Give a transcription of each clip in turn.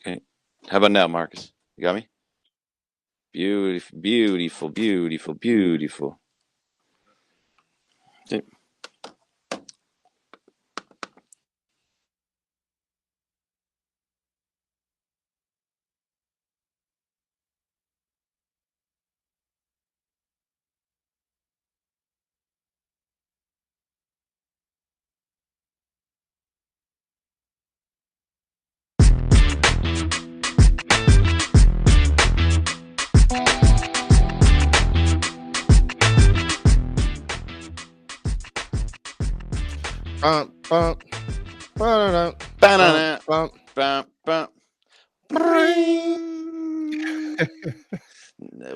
Okay. How about now, Marcus? You got me? Beautiful, beautiful, beautiful, beautiful. Okay. Bump, bump, ba-da-da, bump, Ba-na-na, bump. bum, bum. Bring.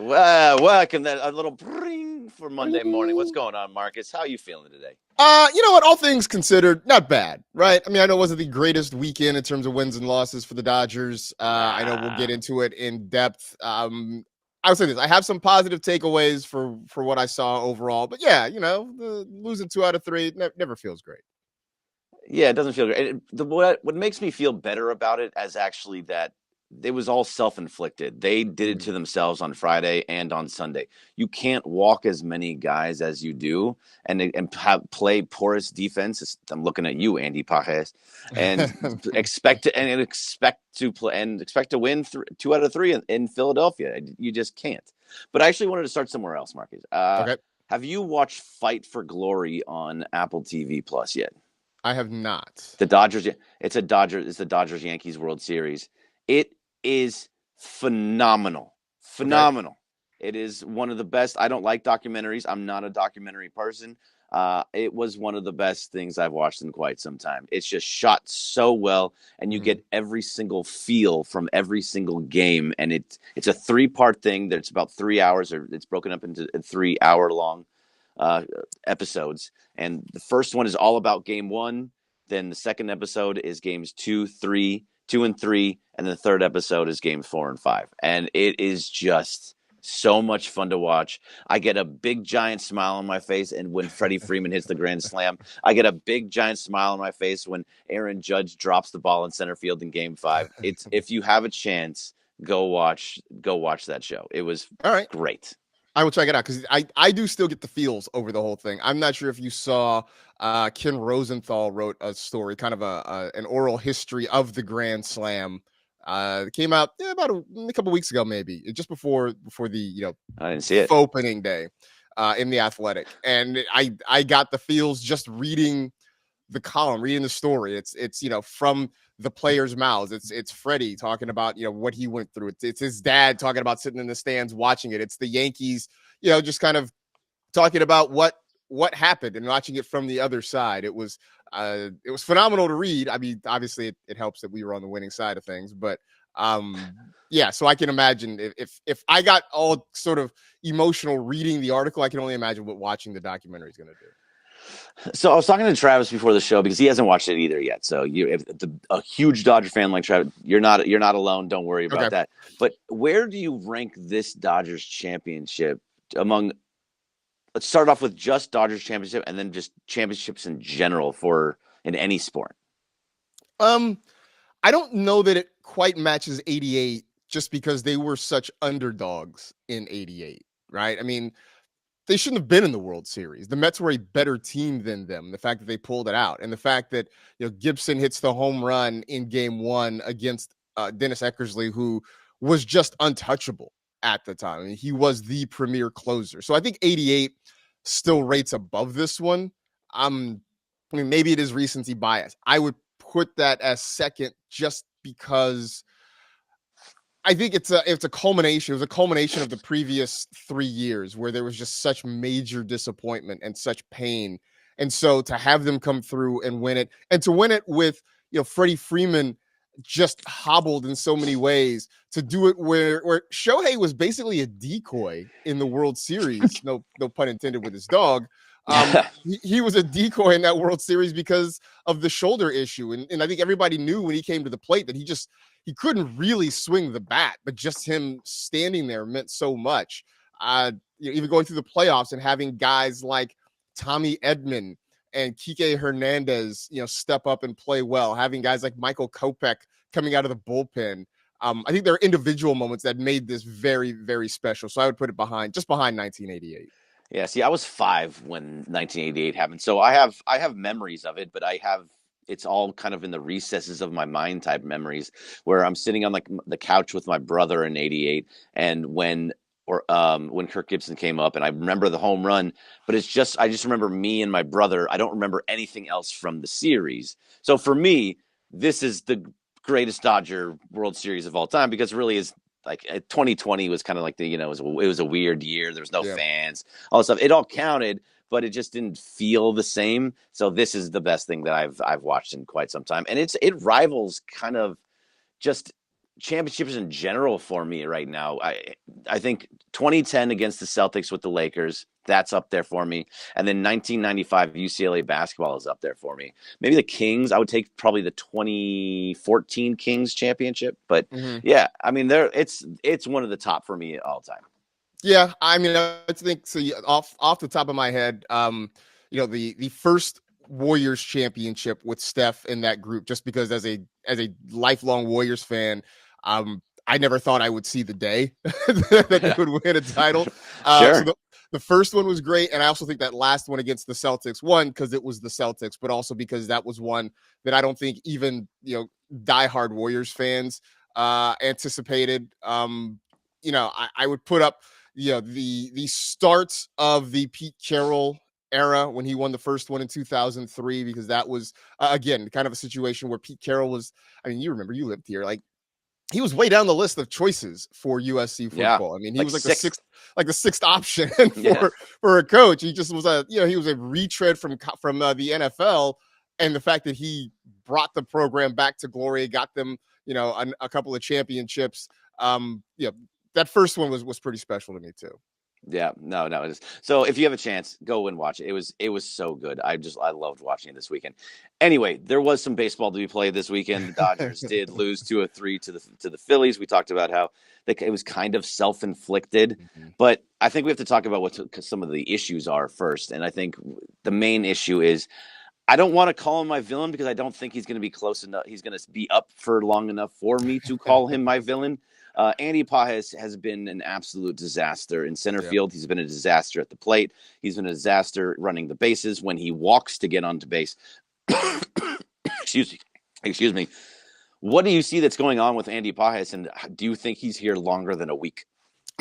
Welcome that a little bring for Monday morning. What's going on, Marcus? How are you feeling today? You know what? All things considered, not bad, right? I mean, I know it wasn't the greatest weekend in terms of wins and losses for the Dodgers. I know we'll get into it in depth. I would say this: I have some positive takeaways for what I saw overall, but yeah, losing 2 out of 3 never feels great. Yeah, it doesn't feel great. What makes me feel better about it is actually that it was all self-inflicted. They did it to themselves on Friday and on Sunday. You can't walk as many guys as you do play porous defense. I'm looking at you, Andy Pajes, and expect to win 2 out of 3 in Philadelphia. You just can't. But I actually wanted to start somewhere else, Marcus. Okay, Have you watched Fight for Glory on Apple TV Plus yet? I have not. The Dodgers. It's the Dodgers Yankees World Series. It is phenomenal. Okay, Phenomenal. It is one of the best. I don't like documentaries. I'm not a documentary person. It was one of the best things I've watched in quite some time. It's just shot so well, and you get every single feel from every single game. And it's a 3-part thing that's about 3 hours, or it's broken up into 3 hour long episodes. And the first one is all about game one. Then the second episode is games 2 and 3. And the third episode is games 4 and 5. And it is just so much fun to watch. I get a big giant smile on my face, and when Freddie Freeman hits the grand slam, I get a big giant smile on my face when Aaron Judge drops the ball in center field in game 5. It's If you have a chance, go watch that show. It was all right. great. I will check it out because I do still get the feels over the whole thing. I'm not sure if you saw Ken Rosenthal wrote a story, kind of an oral history of the Grand Slam. It came out about a couple weeks ago, maybe just before the I didn't see it. opening day in the Athletic, and I got the feels just reading the column, reading the story. It's from the players' mouths. It's Freddie talking about what he went through. It's his dad talking about sitting in the stands watching it. It's the Yankees, just kind of talking about what happened and watching it from the other side. It was phenomenal to read. I mean, obviously it helps that we were on the winning side of things, but yeah, so I can imagine if I got all sort of emotional reading the article, I can only imagine what watching the documentary is going to do. So I was talking to Travis before the show because he hasn't watched it either yet. So if a huge Dodger fan like Travis, you're not alone. Don't worry about that. But where do you rank this Dodgers championship among? Let's start off with just Dodgers championship and then just championships in general in any sport. I don't know that it quite matches 88 just because they were such underdogs in 88, right? I mean, they shouldn't have been in the World Series. The Mets were a better team than them. The fact that they pulled it out, and the fact that Gibson hits the home run in Game 1 against Dennis Eckersley, who was just untouchable at the time. I mean, he was the premier closer. So I think 88 still rates above this one. I mean, maybe it is recency bias. I would put that as second just because I think it's a culmination. It was a culmination of the previous 3 years where there was just such major disappointment and such pain. And so to have them come through and win it, and to win it with Freddie Freeman just hobbled in so many ways, to do it where Shohei was basically a decoy in the World Series, no pun intended with his dog. He was a decoy in that World Series because of the shoulder issue. And I think everybody knew when he came to the plate that he couldn't really swing the bat, but just him standing there meant so much. Even going through the playoffs and having guys like Tommy Edman and Kike Hernandez, step up and play well. Having guys like Michael Kopech coming out of the bullpen. I think there are individual moments that made this very, very special. So I would put it just behind 1988. Yeah, see, I was 5 when 1988 happened, so I have memories of it, but it's all kind of in the recesses of my mind type memories where I'm sitting on like the couch with my brother in '88, and when Kirk Gibson came up, and I remember the home run, but I just remember me and my brother. I don't remember anything else from the series. So for me, this is the greatest Dodger World Series of all time because it really is like 2020 was kind of like it was a weird year. There was no Yeah. fans, all this stuff. It all counted, but it just didn't feel the same. So this is the best thing that I've watched in quite some time, and it rivals kind of just championships in general for me right now. I think 2010 against the Celtics with the Lakers, that's up there for me. And then 1995 UCLA basketball is up there for me. Maybe the Kings, I would take probably the 2014 Kings championship, but Mm-hmm. yeah, I mean it's one of the top for me all time. Yeah, I mean, I think so. Off the top of my head, the first Warriors championship with Steph in that group, just because as a lifelong Warriors fan, I never thought I would see the day that they would win a title. So Sure. the first one was great, and I also think that last one against the Celtics, one because it was the Celtics, but also because that was one that I don't think even diehard Warriors fans anticipated. I would put up the start of the Pete Carroll era when he won the first one in 2003, because that was again kind of a situation where Pete Carroll was, I mean, you remember, you lived here, like he was way down the list of choices for USC Yeah. football. I mean, he Like was sixth. like the sixth option Yeah. for a coach. He just was he was a retread from the NFL, and the fact that he brought the program back to glory, got them a couple of championships. That first one was pretty special to me too. Yeah, no, no. It is. So if you have a chance, go and watch it. It was so good. I loved watching it this weekend. Anyway, there was some baseball to be played this weekend. The Dodgers did lose 2-3 to the Phillies. We talked about how it was kind of self inflicted, Mhm. but I think we have to talk about what some of the issues are first. And I think the main issue is I don't want to call him my villain because I don't think he's going to be close enough. He's going to be up for long enough for me to call him my villain. Andy Pajes has been an absolute disaster in center Yeah. field. He's been a disaster at the plate. He's been a disaster running the bases when he walks to get onto base. excuse me. Excuse me. What do you see that's going on with Andy Pajes, and do you think he's here longer than a week?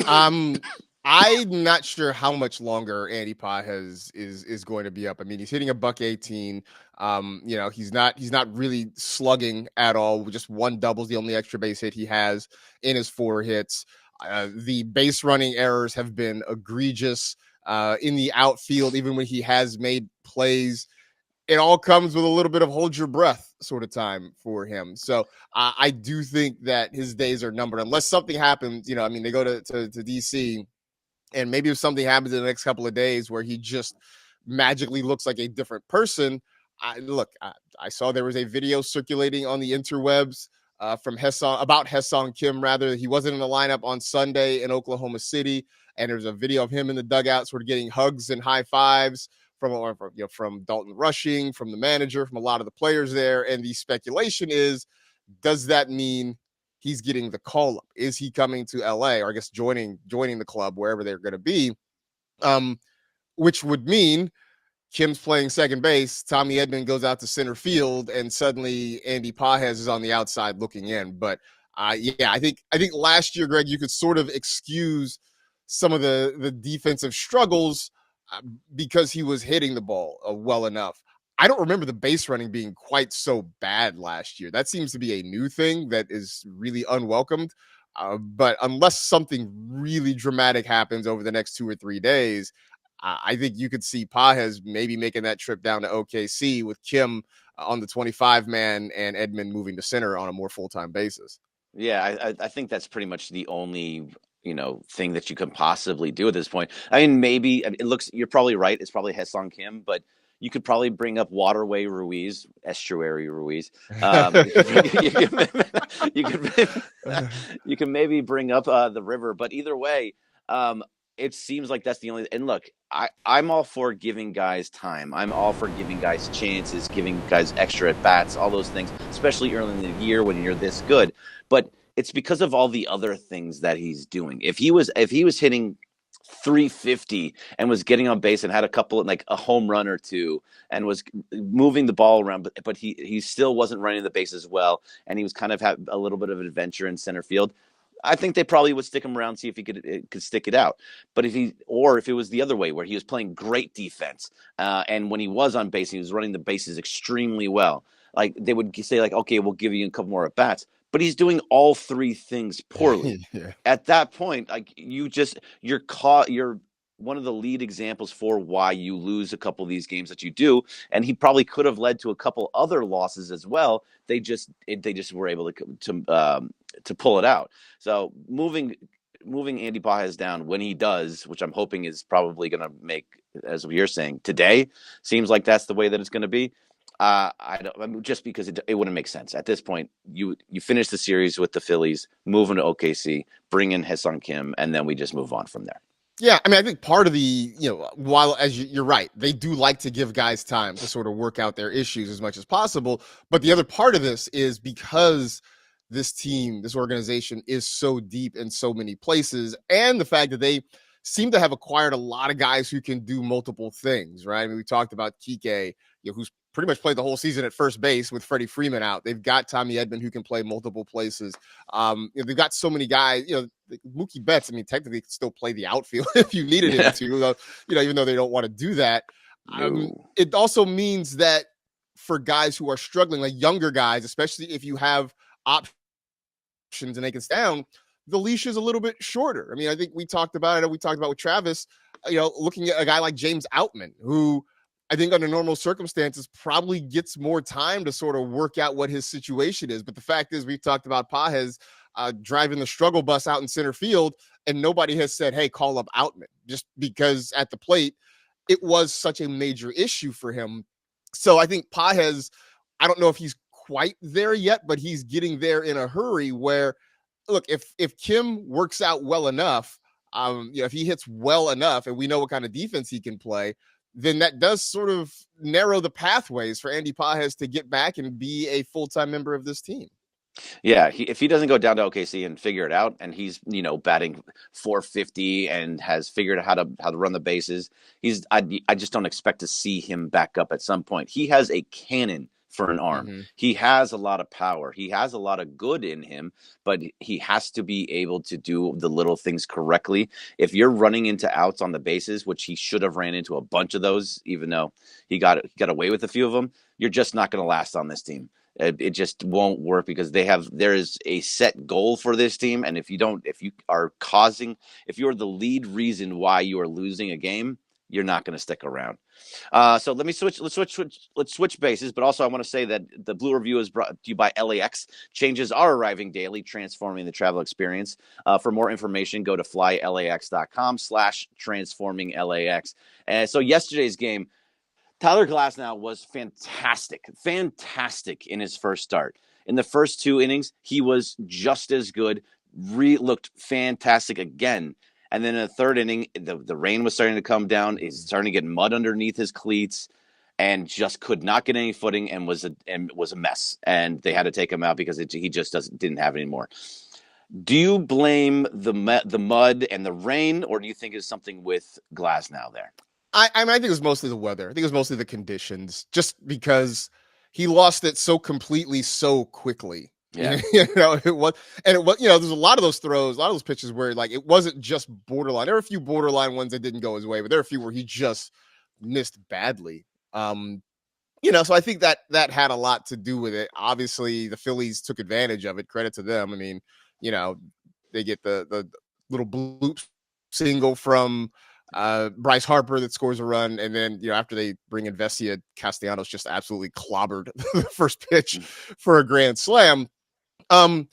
Um, I'm not sure how much longer Andy Pajes is going to be up. I mean, he's hitting a $118. He's not really slugging at all. Just one double's the only extra base hit he has in his 4 hits. The base running errors have been egregious in the outfield, even when he has made plays. It all comes with a little bit of hold your breath sort of time for him. So I do think that his days are numbered unless something happens. I mean, they go to DC, and maybe if something happens in the next couple of days where he just magically looks like a different person. I saw there was a video circulating on the interwebs from Hesong Kim, rather. He wasn't in the lineup on Sunday in Oklahoma City, and there's a video of him in the dugout sort of getting hugs and high fives from Dalton Rushing, from the manager, from a lot of the players there. And the speculation is, does that mean he's getting the call up? Is he coming to LA, or I guess joining the club wherever they're going to be? Which would mean Kim's playing second base, Tommy Edman goes out to center field, and suddenly Andy Pajes is on the outside looking in. But I think last year, Greg, you could sort of excuse some of the defensive struggles because he was hitting the ball well enough. I don't remember the base running being quite so bad last year. That seems to be a new thing that is really unwelcomed. But unless something really dramatic happens over the next 2 or 3 days, I think you could see Pajes maybe making that trip down to OKC with Kim on the 25 man and Edman moving to center on a more full-time basis. Yeah, I think that's pretty much the only thing that you can possibly do at this point. I mean, maybe it looks. You're probably right. It's probably Hesong Kim, but you could probably bring up Waterway Ruiz, Estuary Ruiz. You could you can maybe bring up the river, but either way, it seems like that's the only. And look, I'm all for giving guys time. I'm all for giving guys chances, giving guys extra at bats, all those things, especially early in the year when you're this good. But it's because of all the other things that he's doing. If he was hitting 350 and was getting on base and had a couple like a home run or two and was moving the ball around, but he still wasn't running the bases well, and he was kind of had a little bit of an adventure in center field. I think they probably would stick him around, see if he could stick it out. But if it was the other way, where he was playing great defense, and when he was on base, he was running the bases extremely well. Like they would say, like, okay, we'll give you a couple more at bats. But he's doing all three things poorly. Yeah. At that point, like you're caught. You're one of the lead examples for why you lose a couple of these games that you do. And he probably could have led to a couple other losses as well. They just were able to pull it out. So moving Andy Pages down when he does, which I'm hoping is probably going to make, as you're saying today, seems like that's the way that it's going to be. I mean, just because it wouldn't make sense at this point. You finish the series with the Phillies, move into OKC, bring in Ha-Seong Kim, and then we just move on from there. Yeah, I mean, I think part of the, while as you're right, they do like to give guys time to sort of work out their issues as much as possible. But the other part of this is because this team, this organization is so deep in so many places, and the fact that they seem to have acquired a lot of guys who can do multiple things, right? I mean, we talked about Kike, who's pretty much played the whole season at first base with Freddie Freeman out. They've got Tommy Edman who can play multiple places. They've got so many guys, Mookie Betts, I mean, technically could still play the outfield if you needed him to, even though they don't want to do that. No. It also means that for guys who are struggling, like younger guys, especially if you have options and they can stay down, the leash is a little bit shorter. I mean, I think we talked about it. We talked about with Travis, looking at a guy like James Outman, who I think under normal circumstances probably gets more time to sort of work out what his situation is. But the fact is, we've talked about Pages driving the struggle bus out in center field, and nobody has said, hey, call up Outman, just because at the plate, it was such a major issue for him. So I think Pages, I don't know if he's quite there yet, but he's getting there in a hurry where, look, if Kim works out well enough, if he hits well enough and we know what kind of defense he can play, then that does sort of narrow the pathways for Andy Pages to get back and be a full-time member of this team. Yeah, if he doesn't go down to OKC and figure it out, and he's batting 450 and has figured out how to run the bases, I just don't expect to see him back up at some point. He has a cannon for an arm. Mm-hmm. He has a lot of power. He has a lot of good in him, but he has to be able to do the little things correctly. If you're running into outs on the bases, which he should have ran into a bunch of those, even though he got away with a few of them, you're just not going to last on this team. It just won't work because there is a set goal for this team, and if you are the lead reason why you are losing a game, you're not going to stick around. So let's switch bases. But also, I want to say that the Blue Review is brought to you by LAX. Changes are arriving daily, transforming the travel experience. For more information, go to flylax.com/transforminglax. And so yesterday's game, Tyler Glasnow was fantastic in his first start. In the first two innings, he was just as good, looked fantastic again. And then in the third inning, the rain was starting to come down. He's starting to get mud underneath his cleats and just could not get any footing and was a mess. And they had to take him out because he just didn't have it anymore. Do you blame the mud and the rain, or do you think it's something with Glasnow there? I think it was mostly the weather. I think it was mostly the conditions, just because he lost it so completely, so quickly. Yeah. It was, there's a lot of those throws, a lot of those pitches where like it wasn't just borderline. There were a few borderline ones that didn't go his way, but there are a few where he just missed badly. So I think that had a lot to do with it. Obviously, the Phillies took advantage of it. Credit to them. I mean, they get the little bloop single from Bryce Harper that scores a run, and then after they bring in Vesia, Castellanos just absolutely clobbered the first pitch for a grand slam. I'm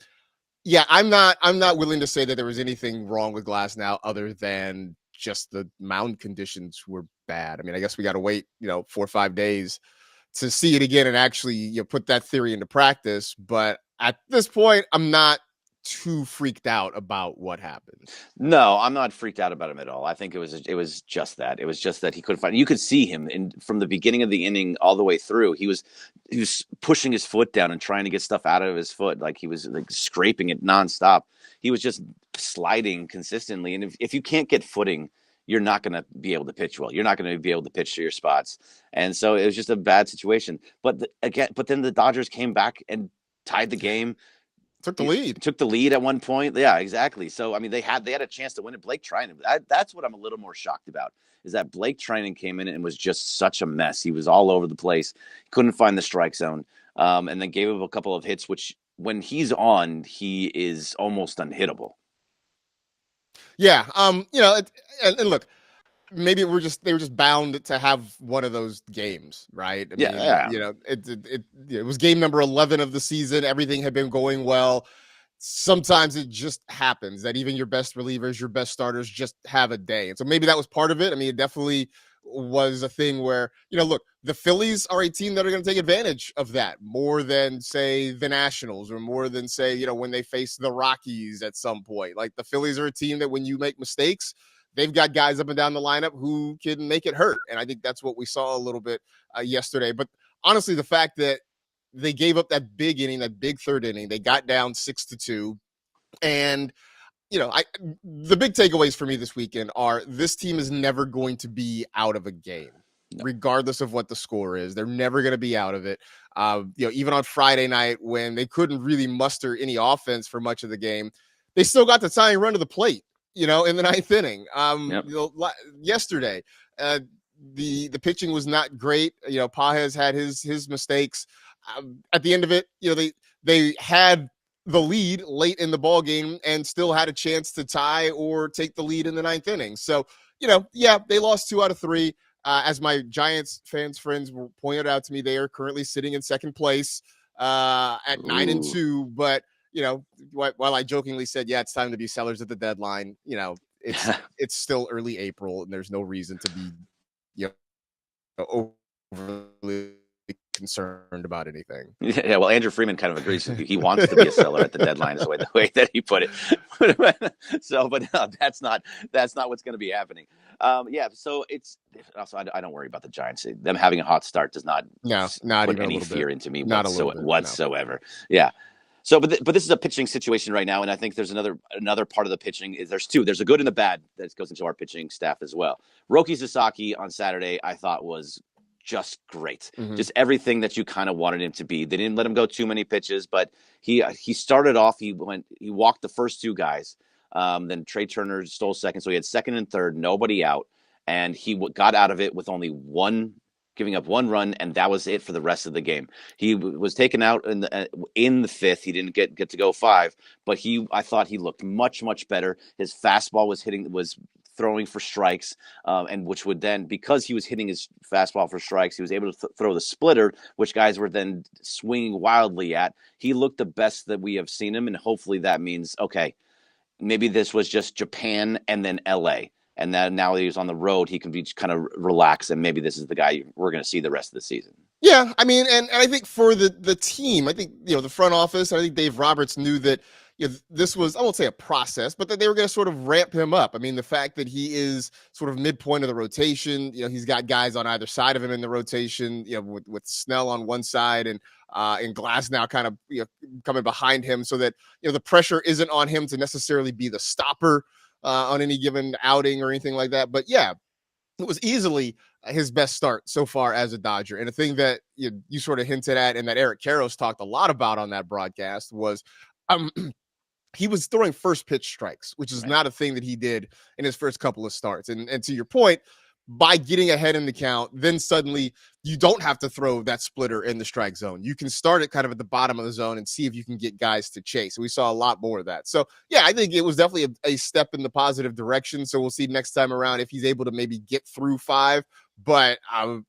not willing to say that there was anything wrong with Glasnow other than just the mound conditions were bad. I mean, I guess we got to wait 4 or 5 days to see it again and actually put that theory into practice. But at this point, I'm not too freaked out about what happened. No, I'm not freaked out about him at all. I think it was just that. It was just that he couldn't find. You could see him from the beginning of the inning all the way through. He was pushing his foot down and trying to get stuff out of his foot, like he was like scraping it nonstop. He was just sliding consistently, and if you can't get footing, you're not going to be able to pitch well. You're not going to be able to pitch to your spots, and so it was just a bad situation. But then the Dodgers came back and tied the game. Took the lead. Took the lead at one point. Yeah, exactly. So I mean, they had a chance to win it. Blake Trinan. That's what I'm a little more shocked about, is that Blake Trinan came in and was just such a mess. He was all over the place. Couldn't find the strike zone, and then gave up a couple of hits, which when he's on, he is almost unhittable. Yeah. And look, maybe they were just bound to have one of those games, right? I mean, Yeah. It was game number 11 of the season. Everything had been going well. Sometimes it just happens that even your best relievers, your best starters just have a day. And so maybe that was part of it. I mean, it definitely was a thing where, look, the Phillies are a team that are going to take advantage of that more than, say, the Nationals, or more than, say, when they face the Rockies at some point. Like, the Phillies are a team that when you make mistakes, they've got guys up and down the lineup who can make it hurt. And I think that's what we saw a little bit yesterday. But honestly, the fact that they gave up that big inning, that big third inning, they got down 6-2. And, the big takeaways for me this weekend are this team is never going to be out of a game, regardless of what the score is. They're never going to be out of it. Even on Friday night when they couldn't really muster any offense for much of the game, they still got the tying run to the plate, in the ninth inning. Yesterday, the pitching was not great. Pages had his mistakes. At the end of it, they had the lead late in the ball game and still had a chance to tie or take the lead in the ninth inning. So, they lost 2 out of 3. As my Giants friends pointed out to me, they are currently sitting in second place at 9-2. But while I jokingly said, yeah, it's time to be sellers at the deadline, it's still early April and there's no reason to be overly concerned about anything. Yeah, well, Andrew Freeman kind of agrees with you. He wants to be a seller at the deadline, is the way that he put it. So, but no, that's not what's going to be happening. So it's also, I don't worry about the Giants. Them having a hot start does not put any fear into me whatsoever. No. Yeah. So, but this is a pitching situation right now, and I think there's another part of the pitching. There's two. There's a good and a bad that goes into our pitching staff as well. Roki Sasaki on Saturday, I thought was just great. Mm-hmm. Just everything that you kind of wanted him to be. They didn't let him go too many pitches, but he started off. He walked the first 2 guys. Then Trey Turner stole second, so he had second and third, nobody out, and he got out of it with only giving up 1 run, and that was it for the rest of the game. He was taken out in the 5th. He didn't get to go 5, but I thought he looked much, much better. His fastball was throwing for strikes, and which would then, because he was hitting his fastball for strikes, he was able to throw the splitter, which guys were then swinging wildly at. He looked the best that we have seen him, and hopefully that means, okay, maybe this was just Japan and then LA. And then now that he's on the road, he can be kind of relaxed, and maybe this is the guy we're going to see the rest of the season. Yeah, I mean, and I think for the team, I think, the front office, I think Dave Roberts knew that this was, I won't say a process, but that they were going to sort of ramp him up. I mean, the fact that he is sort of midpoint of the rotation, he's got guys on either side of him in the rotation, with Snell on one side and Glass now kind of coming behind him, so that the pressure isn't on him to necessarily be the stopper on any given outing or anything like that. But yeah, it was easily his best start so far as a Dodger. And a thing that you sort of hinted at, and that Eric Karros talked a lot about on that broadcast, was he was throwing first pitch strikes, which is not a thing that he did in his first couple of starts. And to your point, by getting ahead in the count, then suddenly you don't have to throw that splitter in the strike zone. You can start it kind of at the bottom of the zone and see if you can get guys to chase. We saw a lot more of that. So, yeah, I think it was definitely a step in the positive direction. So we'll see next time around if he's able to maybe get through 5. But, I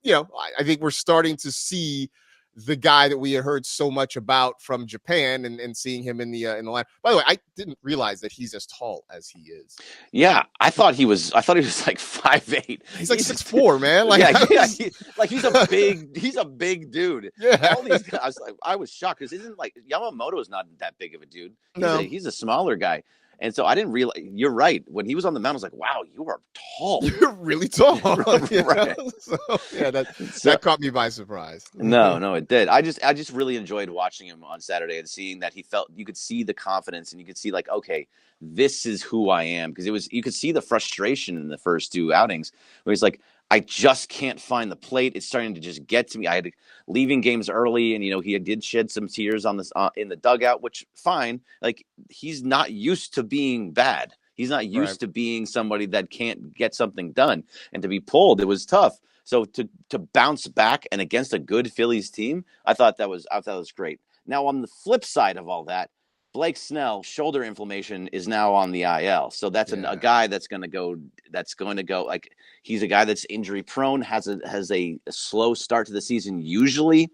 think we're starting to see the guy that we had heard so much about from Japan, and seeing him in the line. By the way, I didn't realize that he's as tall as he is. Yeah, I thought he was. I thought he was like 5'8". He's like 6'4", man. Like, yeah, yeah. was... He's a big dude. Yeah. All these guys, I was shocked because isn't like Yamamoto is not that big of a dude. He's a smaller guy. And so I didn't realize. You're right. When he was on the mound, I was like, "Wow, you are tall. You're really tall." Right. So, yeah, that caught me by surprise. No, it did. I just really enjoyed watching him on Saturday and seeing that you could see the confidence and you could see like, okay, this is who I am. Because you could see the frustration in the first two outings where he's like, I just can't find the plate. It's starting to just get to me. I had leaving games early, and he did shed some tears on this in the dugout, which fine. Like he's not used to being bad. He's not used to being somebody that can't get something done, and to be pulled, it was tough. So to bounce back and against a good Phillies team, I thought that was great. Now on the flip side of all that, Blake Snell, shoulder inflammation, is now on the IL. So that's a guy that's going to go. Like he's a guy that's injury prone, has a slow start to the season usually.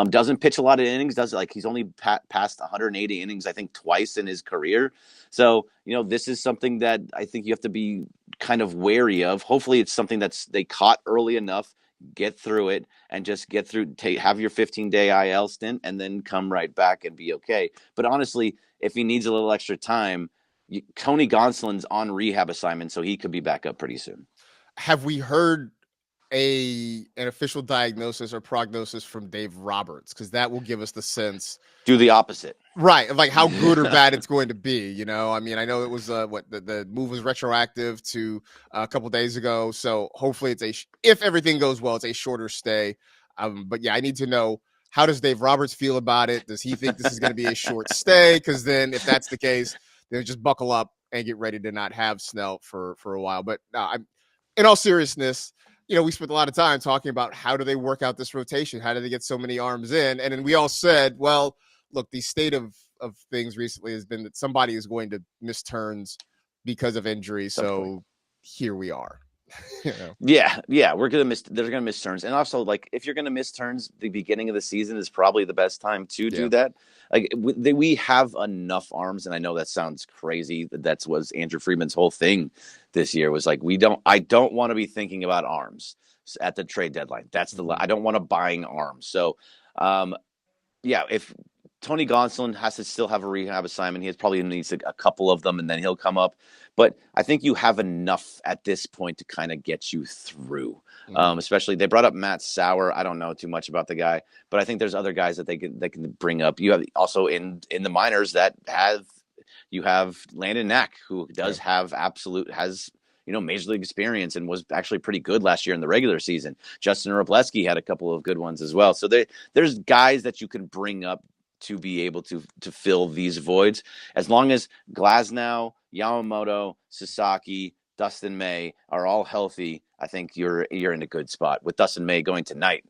Doesn't pitch a lot of innings. He's only passed 180 innings, I think, twice in his career. So this is something that I think you have to be kind of wary of. Hopefully, it's something they caught early enough, get through it, and just get through. Have your 15-day IL stint, and then come right back and be okay. But honestly, if he needs a little extra time, Tony Gonsolin's on rehab assignment, so he could be back up pretty soon. Have we heard an official diagnosis or prognosis from Dave Roberts? Because that will give us the sense. Do the opposite. Right, of like how good or bad it's going to be. I mean, I know it was the move was retroactive to a couple days ago, so hopefully it's if everything goes well, it's a shorter stay. But yeah, I need to know, how does Dave Roberts feel about it? Does he think this is going to be a short stay? Because then, if that's the case, then just buckle up and get ready to not have Snell for a while. But I'm in all seriousness. We spent a lot of time talking about how do they work out this rotation? How do they get so many arms in? And then we all said, well, look, the state of things recently has been that somebody is going to miss turns because of injury. So here we are. Yeah, they're gonna miss turns. And also, like, if you're gonna miss turns, the beginning of the season is probably the best time to do that. Like, we have enough arms, and I know that sounds crazy. That was Andrew Friedman's whole thing this year, was like, I don't want to be thinking about arms at the trade deadline. I don't want to buying arms. So if Tony Gonsolin has to still have a rehab assignment, he probably needs a couple of them, and then he'll come up. But I think you have enough at this point to kind of get you through. Especially, they brought up Matt Sauer. I don't know too much about the guy, but I think there's other guys that they can bring up. You have also in the minors that you have Landon Knack, who has major league experience and was actually pretty good last year in the regular season. Justin Robleski had a couple of good ones as well. So there's guys that you can bring up to be able to fill these voids. As long as Glasnow, Yamamoto, Sasaki, Dustin May are all healthy, I think you're in a good spot, with Dustin May going tonight,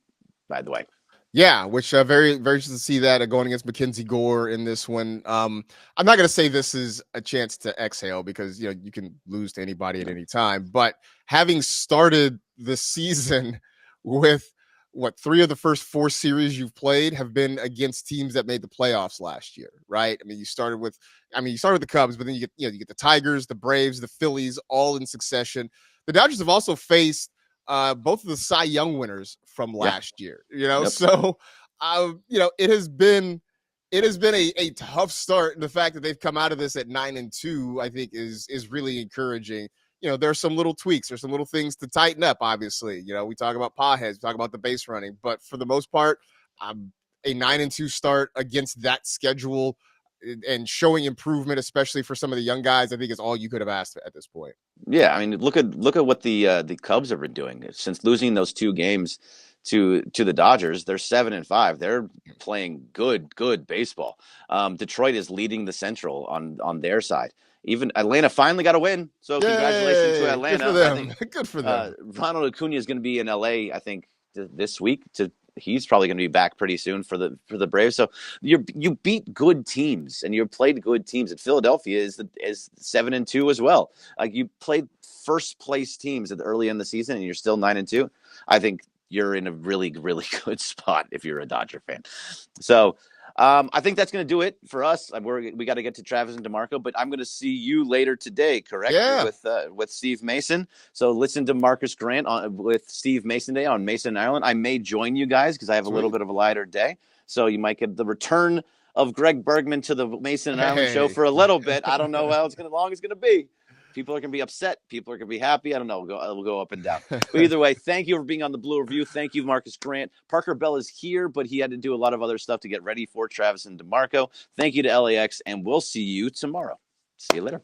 by the way. Yeah, which very, very interesting to see that going against Mackenzie Gore in this one. I'm not going to say this is a chance to exhale, because you can lose to anybody at any time. But having started the season with 3 of the first 4 series you've played have been against teams that made the playoffs last year, right? I mean, you started with the Cubs, but then you get the Tigers, the Braves, the Phillies, all in succession. The Dodgers have also faced both of the Cy Young winners from last year, So, it has been a tough start. And the fact that they've come out of this at 9-2, I think is really encouraging. There's some little tweaks, there's some little things to tighten up. Obviously, we talk about paw heads, we talk about the base running, but for the most part, a 9-2 start against that schedule and showing improvement, especially for some of the young guys, I think is all you could have asked at this point. Yeah, I mean, look at what the Cubs have been doing since losing those 2 games to the Dodgers. They're 7-5. They're playing good baseball. Detroit is leading the Central on their side. Even Atlanta finally got a win, so congratulations to Atlanta. Good for them. Good for them. Ronald Acuna is going to be in LA, I think, this week. He's probably going to be back pretty soon for the Braves. So you beat good teams, and you played good teams. And Philadelphia is 7-2 as well. Like, you played first place teams early in the season, and you're still 9-2. I think you're in a really, really good spot if you're a Dodger fan. So I think that's going to do it for us. We got to get to Travis and DeMarco, but I'm going to see you later today, correct? Yeah. With Steve Mason. So listen to Marcus Grant with Steve Mason Day on Mason Island. I may join you guys because I have a little bit of a lighter day. So you might get the return of Greg Bergman to the Mason and Island show for a little bit. I don't know how long it's going to be. People are going to be upset. People are going to be happy. I don't know. It'll go up and down. But either way, thank you for being on the Blue Review. Thank you, Marcus Grant. Parker Bell is here, but he had to do a lot of other stuff to get ready for Travis and DeMarco. Thank you to LAX, and we'll see you tomorrow. See you later.